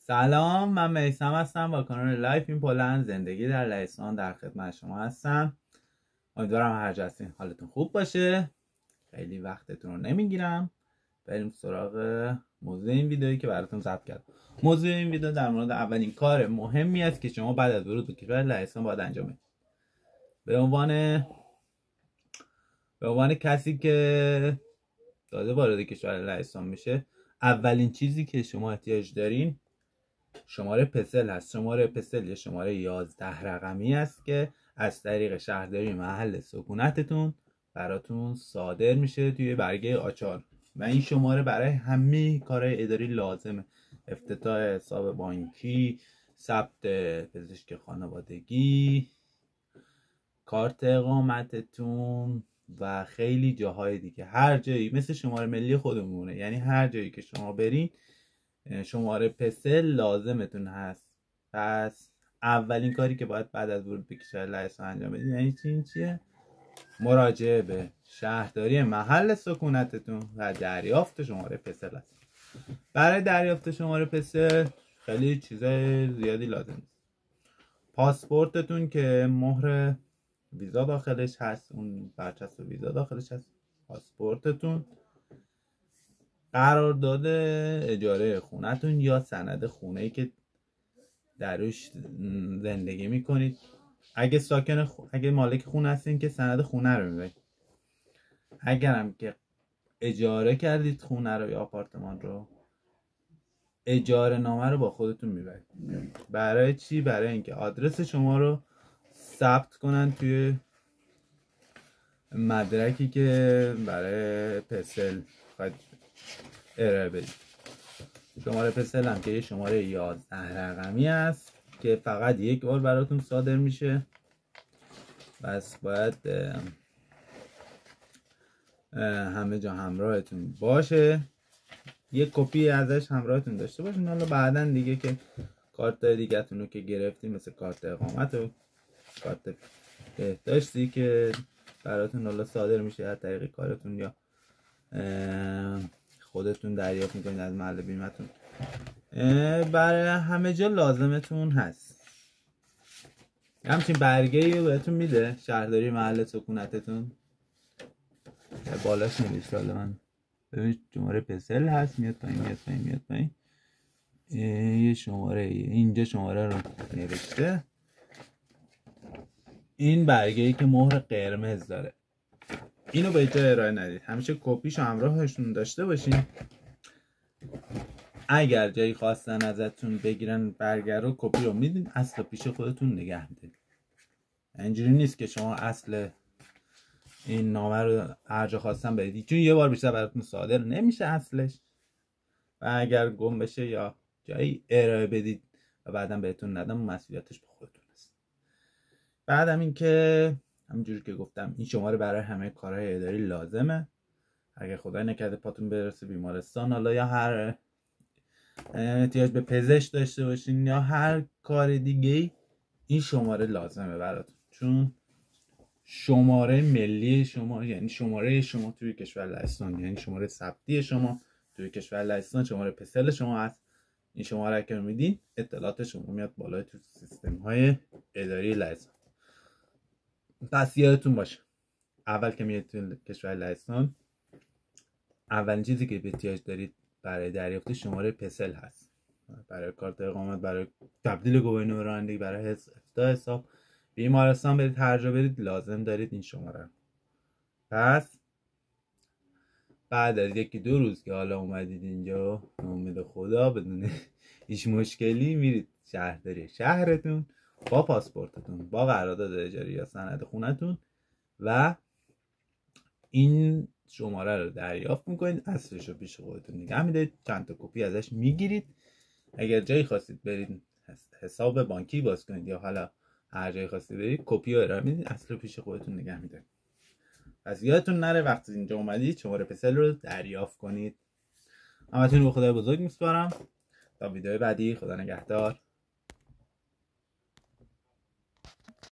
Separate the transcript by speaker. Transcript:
Speaker 1: سلام، من میثم هستم با کانال لایف این پلن زندگی در لهستان در خدمت شما هستم. امیدوارم هر جا هستین حالتون خوب باشه. خیلی وقتتون رو نمیگیرم، بریم سراغ موضوع این ویدئویی که براتون ضبط کردم. موضوع این ویدئو در مورد اولین کار مهمی است که شما بعد از ورود به کشور لهستان باید انجام بدید. به عنوان کسی که تازه وارد کشور لهستان میشه، اولین چیزی که شما احتیاج دارین شماره پسل هست. شماره پسل یه شماره 11 رقمی است که از طریق شهرداری محل سکونتتون براتون صادر میشه توی برگه آچار و این شماره برای همه کارهای اداری لازمه. افتتاح حساب بانکی، ثبت پزشک خانوادگی، کارت اقامتتون و خیلی جاهای دیگه. هر جایی مثل شماره ملی خودمونه، یعنی هر جایی که شما برین شماره پسل لازمتون هست. پس اولین کاری که باید بعد از ورود به کشور لهستان انجام بدید یعنی چیه؟ مراجعه به شهرداری محل سکونتتون و دریافت شماره پسل است. برای دریافت شماره پسل خیلی چیزای زیادی لازم است. پاسپورتتون که مهر ویزا داخلش هست، اون برچسب ویزا داخلش هست، پاسپورتتون، قرارداد اجاره خونتون یا سند خونه‌ای که دروش زندگی میکنید. اگه مالک خونه هستین که سند خونه رو میبرید. اگرم که اجاره کردید خونه رو یا آپارتمان رو، اجاره نامه رو با خودتون میبرید. برای چی؟ برای اینکه آدرس شما رو ثبت کنن توی مدرکی که برای پسل باید ارائه بدید. شماره پسل هم که یه شماره 11 رقمی است که فقط یک بار براتون صادر میشه. بس باید همه جا همراهتون باشه، یک کپی ازش همراهتون داشته باشین. حالا بعدن دیگه که کارت دیگه‌تون رو که گرفتین، مثل کارت اقامت و کارت بهداشتی که براتون حالا صادر میشه از طریق کارتون یا خودتون دریافت میکنید از محل بیمتون، برای همه جا لازمتون هست. همچین برگه‌ای رو بهتون میده شهرداری محل سکونتتون، بالاش نوشته. حالا من ببینید شماره پسل هست، میاد پایین یه شماره، اینجا شماره رو نوشته. این برگه‌ای که مهر قرمز داره اینو به جای ارائه ندید، همیشه کپیشو همراهشون داشته باشین. اگر جایی خواستن ازتون بگیرن برگه رو، کپی رو میدین، اصل پیش خودتون نگه میدید. اینجوری نیست که شما اصل این نامه رو هر جا خواستن بدید، چون یه بار بیشتر براتون صادر نمیشه اصلش، و اگر گم بشه یا جایی ارائه بدید و بعدم بهتون ندم، مسئولیتش به خودتون است. بعدم این که همینجوری که گفتم این شماره برای همه کارهای اداری لازمه. اگر خدای نکرده پاتون برسه بیمارستان، حالا یا هر احتیاج به پزشک داشته باشین یا هر کار دیگه، این شماره لازمه براتون، چون شماره ملی شما، یعنی شماره شما توی کشور لهستان، یعنی شماره ثبتی شما توی کشور لهستان، شماره پسل شما هست. این شماره که میدین اطلاعات شما میاد بالای تو سیستم های اداری لهستان. پس یادتون باشه اول که میاد توی کشور لهستان، اولین چیزی که احتیاج دارید برای دریافت شماره پسل هست. برای کارت اقامت، برای تبدیل گواهینامه رانندگی، برای افتتاح حساب، بیمارستان برید، هر جا برید لازم دارید این شماره. پس بعد از 1-2 روز که حالا اومدید اینجا، به امید خدا بدون هیچ مشکلی، میرید شهرداری شهرتون با پاسپورتتون، با قرارداد اجاره یا سند خونتون و این شماره رو دریافت میکنید. اصلش رو پیش خودتون نگه میدارید، چند تا کپی ازش میگیرید. اگر جایی خواستید برید حساب بانکی باز کنید یا حالا هر جایی خواستید برید، کپی رو ارائه میدید، اصل رو پیش خودتون نگه میدارید. پس یادتون نره وقتی اینجا اومدید شماره پسل رو دریافت کنید. همتون رو به خدای بزرگ میسپارم. تا ویدیو بعدی، خدا نگهدار.